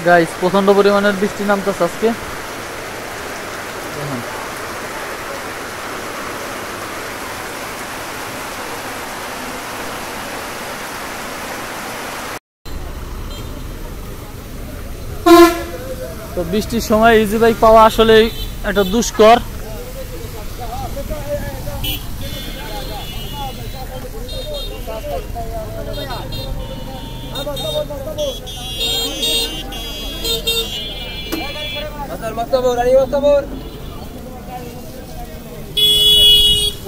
Guys প্রচন্ড পরিমাণের বৃষ্টি নামতেছে আজকে। দেখুন তো বৃষ্টির সময় ইজি বাইক পাওয়া আসলে একটা দুষ্কর।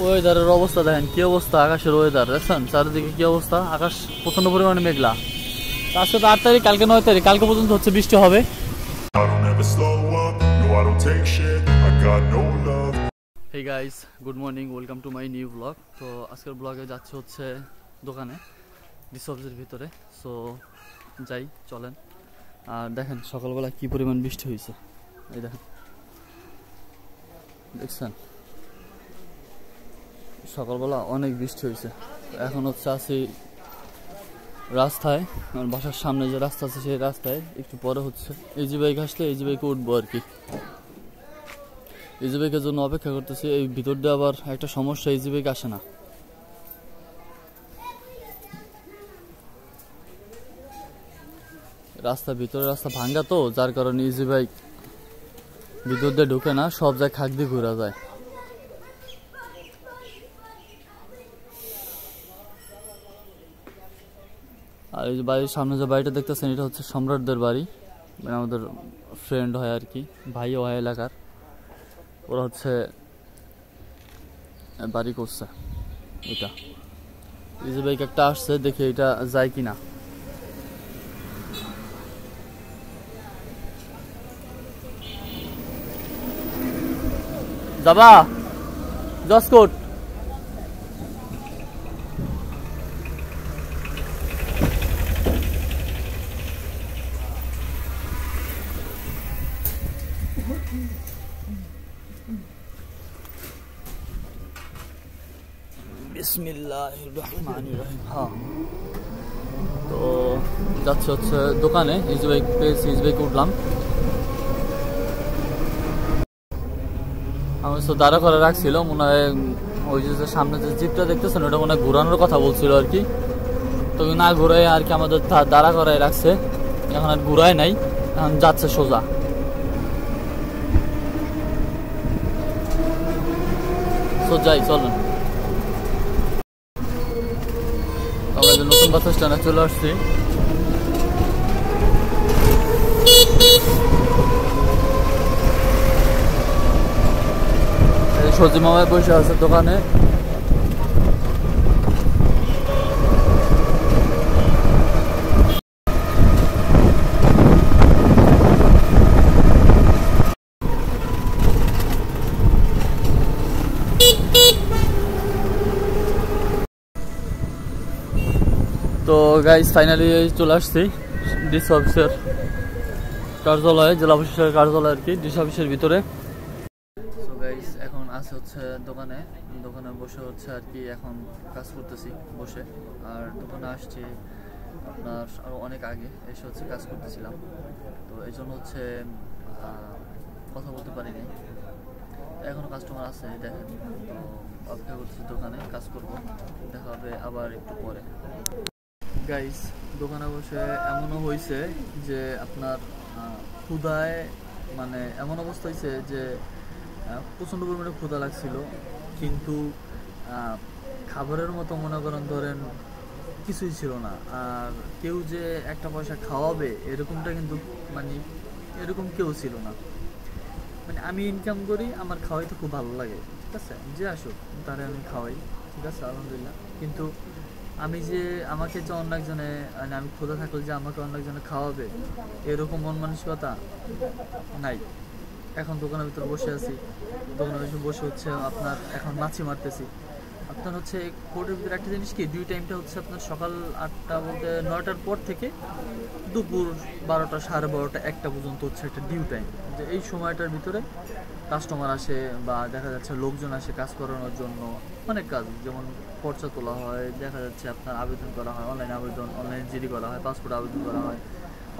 ওয়েদারের অবস্থা দেখেন কি অবস্থা, আকাশের ওয়েদার দেখছেন চারিদিকে কি অবস্থা। আকাশ প্রচন্ড পরিমাণে মেঘলা। আজকে তো 8 তারিখ, কালকে 9 তারিখ, কালকে পর্যন্ত হচ্ছে বৃষ্টি হবে। Hey guys, good morning, welcome to my new blog. তো আজকের ব্লগে যাচ্ছে হচ্ছে দোকানে ডিসঅফিসের ভিতরে। সো যাই, চলেন। আর দেখেন সকালবেলা কি পরিমাণ বৃষ্টি হয়েছে, এই দেখেন, দেখছেন সকালবেলা অনেক বৃষ্টি হয়েছে। এখন হচ্ছে আছি রাস্তায়, আমার বাসার সামনে যে রাস্তা আছে সেই রাস্তায়। একটু পরে হচ্ছে ইজি বাইক আসলে ইজি বাইকে উঠবো আর কি। ইজি বাইকের জন্য অপেক্ষা করতেছি। এই ভিতর দিয়ে আবার একটা সমস্যা, ইজি বাইক আসে না। ভিতরে রাস্তা ভাঙ্গা, তো যার কারণে ইজি বাইক ভিতর দিয়ে ঢুকে না, সব জায়গায় খাক দিয়ে ঘুরা যায়। আর এই যে বাড়ির সামনে যে বাড়িটা দেখতেছেন, এটা হচ্ছে সম্রাটদের বাড়ি, মানে আমাদের ফ্রেন্ড হয় আর কি, ভাইও হয় এলাকার। ওরা হচ্ছে বাড়ি করছে এটা। ইজি বাইক একটা আসছে, দেখি এটা যায় কিনা। যাবা জসকোট? বিসমিল্লাহির রহমানির রহিম। হ্যাঁ, তো যাচ্ছে হচ্ছে দোকানে, ইজি বাইক পেয়েছি, ইজি বাইক উঠলাম। আমি তো দাঁড়া করে রাখছিল, মনে হয় ওই যে সামনে যে জিপটা দেখতেছেন ওটা মনে হয় ঘুরানোর কথা বলছিল আর কি। তো না ঘুরাই আর কি আমাদের দাঁড়া করাই রাখছে। এখন আর ঘুরাই নাই, এখন যাচ্ছে সোজা। যাই, চলেন। আমরা যে নতুন বাস স্ট্যান্ডে চলে আসছি। সজি মামায় বসে আছে দোকানে। তো গাইস ফাইনালি চলে আসছি ডিস অফিসের কার্যালয়ে, জেলা প্রশাসকের কার্যালয় আর কি, ডিস অফিসের ভিতরে। তো গাইস এখন আছে হচ্ছে দোকানে বসে হচ্ছে আর কি, এখন কাজ করতেছি বসে। আর দোকানে আসছি আপনার আরো অনেক আগে এসে হচ্ছে কাজ করতেছিলাম, তো এই জন্য হচ্ছে কথা বলতে পারিনি। এখনো কাস্টমার আছে দেখেন, তো অপেক্ষা করতেছি, দোকানে কাজ করব, দেখা হবে আবার একটু পরে। গাইস দোকানে বসে এমনও হয়েছে যে আপনার ক্ষুধায়, মানে এমন অবস্থা হয়েছে যে প্রচণ্ড পরিমাণে ক্ষুধা লাগছিল, কিন্তু খাবারের মতো মনে করেন ধরেন কিছুই ছিল না। আর কেউ যে একটা পয়সা খাওয়াবে এরকমটা কিন্তু মানে এরকম কেউ ছিল না। মানে আমি ইনকাম করি, আমার খাওয়াইতে খুব ভালো লাগে, ঠিক আছে, যে আসুক তারে আমি খাওয়াই, ঠিক আছে, আলহামদুলিল্লাহ। কিন্তু আমি যে আমাকে যে অন্য একজনে, মানে আমি ক্ষুধা থাকলে যে আমাকে অন্য একজনে খাওয়াবে এরকম মন মানসিকতা নাই। এখন দোকানের ভিতরে বসে আছি, দোকানের ভিতরে বসে হচ্ছে আপনার এখন মাছি মারতেছি। আপনার হচ্ছে কোর্টের ভিতরে একটা জিনিস কি, ডিউ টাইমটা হচ্ছে আপনার সকাল 8টা বলতে 9টার পর থেকে দুপুর 12টা, 12:30, 1টা পর্যন্ত হচ্ছে একটা ডিউ টাইম। যে এই সময়টার ভিতরে কাস্টমার আসে বা দেখা যাচ্ছে লোকজন আসে কাজ করানোর জন্য, অনেক কাজ, যেমন পর্চা তোলা হয়, দেখা যাচ্ছে আপনার আবেদন করা হয়, অনলাইন আবেদন, অনলাইন জিডি করা হয়, পাসপোর্ট আবেদন করা হয়,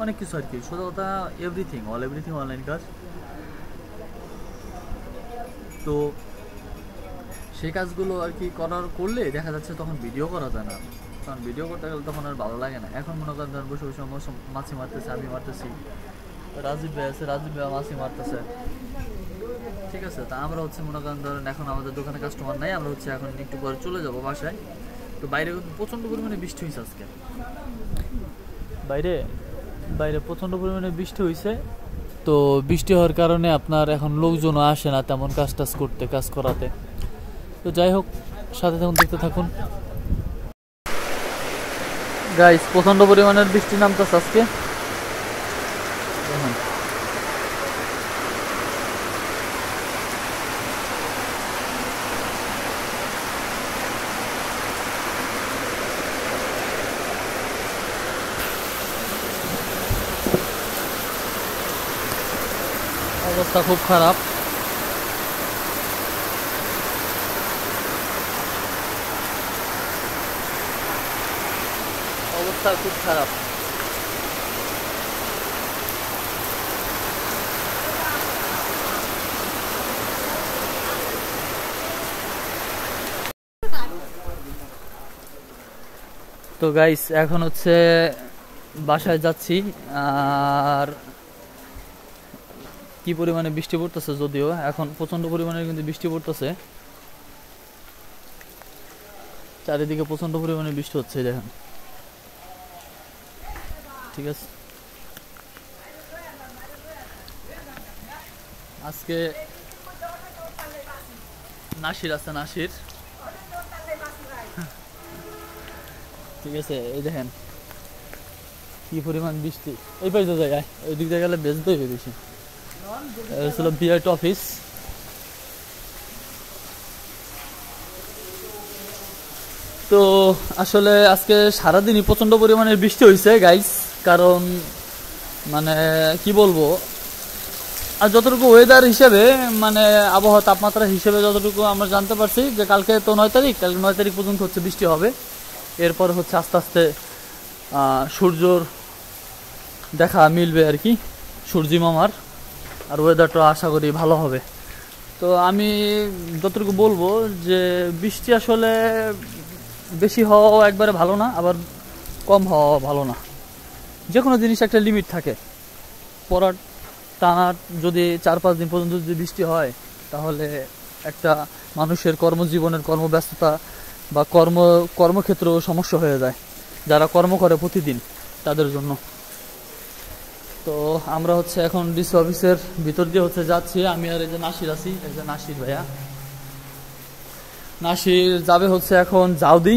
অনেক কিছু আর কি, সোজা কথা এভরিথিং অনলাইন কাজ। তো সেই কাজগুলো আর কি করলে দেখা যাচ্ছে তখন ভিডিও করা যায় না, কারণ ভিডিও করতে গেলে তখন আর ভালো লাগে না। এখন মনে করেন বসে বসে মাছি মারতেছে, আমি মারতেছি, রাজীব ভাই আছে, রাজীব ভাই মাছি মারতেছে, ঠিক আছে। তা আমরা হচ্ছে মনে করেন ধরেন এখন আমাদের দোকানে কাস্টমার নাই, আমরা হচ্ছে এখন একটু পরে চলে যাবো বাসায়। তো বাইরে প্রচণ্ড পরিমাণে বৃষ্টি হয়েছে আজকে, বাইরে প্রচণ্ড পরিমাণে বৃষ্টি হয়েছে। তো বৃষ্টি হওয়ার কারণে আপনার এখন লোকজনও আসে না তেমন কাজ করাতে। তো যাই হোক, সাথে থাকুন, দেখতে থাকুন গাইস। প্রচণ্ড পরিমাণের বৃষ্টি নামতেছে আজকে, দেখুন। অবস্থা খুব খারাপ, অবস্থা খুব খারাপ। তো গাইস এখন হচ্ছে বাসায় যাচ্ছি, আর কি পরিমাণে বৃষ্টি পড়তেছে, যদিও এখন প্রচন্ড পরিমাণে কিন্তু বৃষ্টি পড়তেছে, চারিদিকে প্রচন্ড পরিমাণে বৃষ্টি হচ্ছে দেখেন, ঠিক আছে। আজকে নাসির আছে, নাসির, ঠিক আছে। এই দেখেন কি পরিমাণ বৃষ্টি, এই পাশে জায়গায় ওই দিক দিয়ে গেলে বেচতে হবে বেশি। ছিল বিআরটি অফিস। তো আসলে আজকে সারাদিনই প্রচন্ড পরিমাণে বৃষ্টি হয়েছে গাইস, কারণ মানে কি বলবো, আর যতটুকু ওয়েদার হিসেবে মানে আবহাওয়া তাপমাত্রা হিসেবে যতটুকু আমরা জানতে পারছি যে কালকে তো 9 তারিখ, কালকে 9 তারিখ পর্যন্ত হচ্ছে বৃষ্টি হবে। এরপর হচ্ছে আস্তে আস্তে সূর্যর দেখা মিলবে আর কি, সূর্যি মামার, আর ওয়েদারটা আশা করি ভালো হবে। তো আমি যতটুকু বলবো যে বৃষ্টি আসলে বেশি হওয়া একবারে ভালো না, আবার কম হওয়া ভালো না। যে কোনো জিনিস একটা লিমিট থাকে। পরার টানা যদি 4-5 দিন পর্যন্ত যদি বৃষ্টি হয়, তাহলে একটা মানুষের কর্মজীবনের কর্মব্যস্ততা বা কর্মক্ষেত্র সমস্যা হয়ে যায়, যারা কর্ম করে প্রতিদিন তাদের জন্য। তো আমরা হচ্ছে এখন ডিসি অফিসের ভিতর দিয়ে হচ্ছে যাচ্ছি, আমি আর এই যে নাসির আছি, এই যে নাসির ভাইয়া। নাসির যাবে হচ্ছে এখন জাউদি,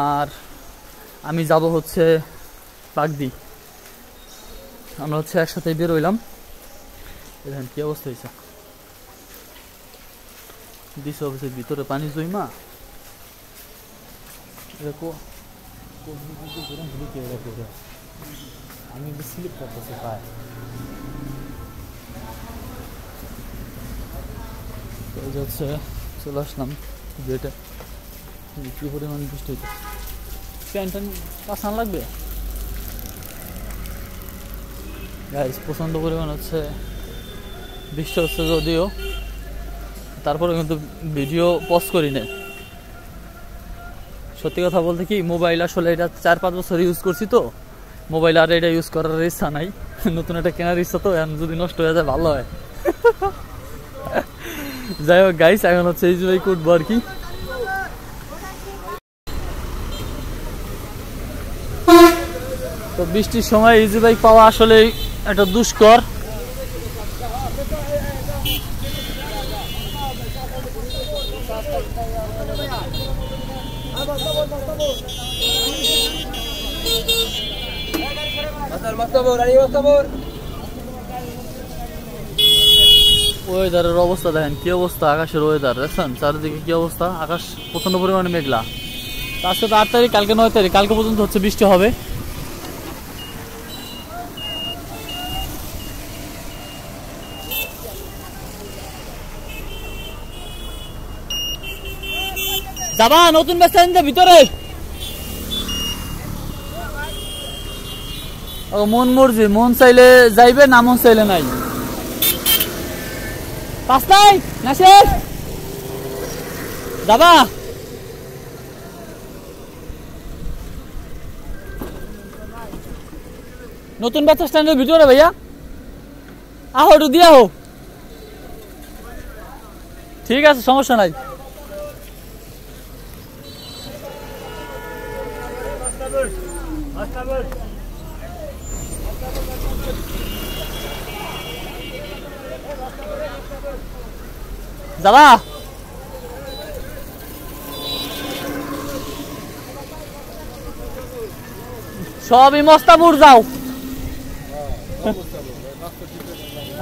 আর আমি যাব হচ্ছে বাগদি। আমরা হচ্ছে একসাথে বের হইলাম। দেখেন কি অবস্থা হয়েছে, ডিসি অফিসের ভিতরে পানি জমা। আমি স্লিপ করতেছি পায়। তো এই যে হচ্ছে চলে আসলাম গেটে, কি পরিমাণ বৃষ্টি হইতে, প্যান্ট কাঁচান লাগবে গাইস। প্রচন্ড পরিমাণ হচ্ছে বৃষ্টি হচ্ছে, যদিও তারপরে কিন্তু ভিডিও পজ করি না। সত্যি কথা বলতে কি, মোবাইল আসলে এটা 4-5 বছর ইউজ করছি, তো মোবাইল আর এটা ইউজ করার ইচ্ছা নাই, নতুন একটা কেনার ইচ্ছা, তো এখন যদি নষ্ট হয়ে যায় ভালো হয়। যাই হোক গাইস, এখন হচ্ছে এই যে করবো আর কি। তো বৃষ্টির সময় ইজি বাইক পাওয়া আসলে একটা দুষ্কর। ওয়েদারের অবস্থা দেখেন কি অবস্থা, আকাশের ওয়েদার দেখছেন, চারিদিকে কি অবস্থা, আকাশ প্রচন্ড পরিমাণে মেঘলা। আজকে তো 8 তারিখ, কালকে 9 তারিখ, কালকে পর্যন্ত হচ্ছে বৃষ্টি হবে। যাবা নতুন ব্যবসা ভিতরে, ও মন মর্জি, মন চাইলে যাইবে, না মন চাইলে নাই। পাঁচটাই না শেষ যাবা? নতুন বাস স্ট্যান্ডের ভিতরে ভাইয়া, আহো একটু দিয়ে আহো। ঠিক আছে, সমস্যা নাই। যাবা? সবই মস্তাপুর যাও।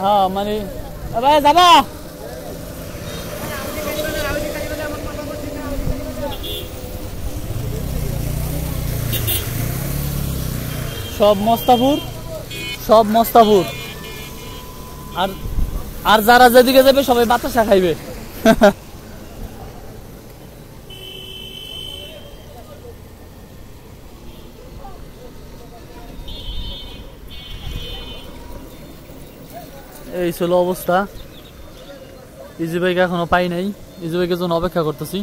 হ্যাঁ মানে ভাই যাবা? সব মস্তাপুর, সব মস্তাপুর। আর আর যারা যেদিকে যাবে সবাই বাতাসা খাইবে। এই ছিল অবস্থা। ইজি বাইক এখনো পাই নাই, ইজি বাইকের জন্য অপেক্ষা করতেছি।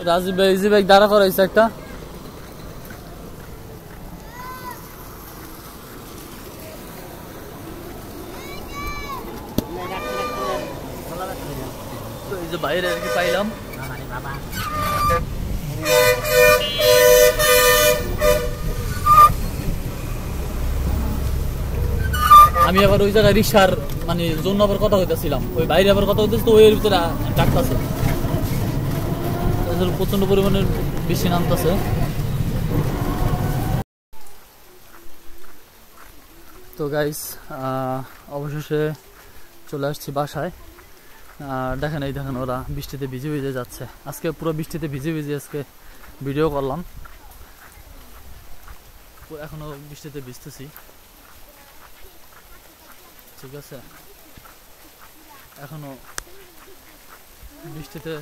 রাজীব ভাই ইজি বাইক দাঁড়া করাইছে একটা। এই যে বাইরে আর কি পাইলাম। আমি আবার ওই জায়গায় রিক্সার মানে জন্য আবার কথা হইতেছিলাম, ওই বাইরে আবার কথা হইতেছে, তো ওই ভিতরে ডাকতেছে, প্রচন্ড পরিমাণে বেশি নামতেছে। তো গাইস অবশেষে চলে আসছি বাসায়। আর দেখেন, এই দেখেন ওরা বৃষ্টিতে ভিজে ভিজে যাচ্ছে। আজকে পুরো বৃষ্টিতে ভিজে ভিজে আজকে ভিডিও করলাম। এখনো বৃষ্টিতে ভিজতেছি, ঠিক আছে, এখনো বৃষ্টিতে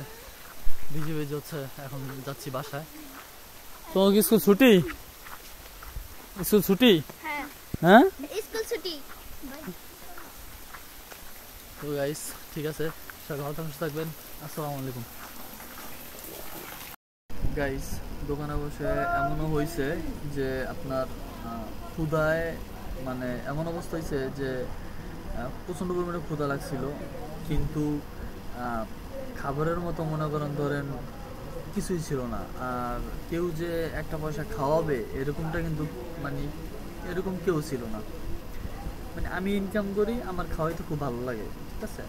ভিজে ভিজে হচ্ছে। এখন যাচ্ছি বাসায়। তোমার কি স্কুল ছুটি? স্কুল ছুটি? হ্যাঁ স্কুল ছুটি। তো গাইস ঠিক আছে, সবাই ভালো থাকবেন। আসসালামু আলাইকুম। গাইস দোকানে বসে এমনও হয়েছে যে আপনার ক্ষুধায় মানে এমন অবস্থা হয়েছে যে প্রচণ্ড পরিমাণে ক্ষুধা লাগছিল, কিন্তু খাবারের মতো মনে করেন ধরেন কিছুই ছিল না। আর কেউ যে একটা পয়সা খাওয়াবে এরকমটা কিন্তু মানে এরকম কেউ ছিল না। মানে আমি ইনকাম করি, আমার খাওয়াইতে খুব ভালো লাগে, ঠিক আছে,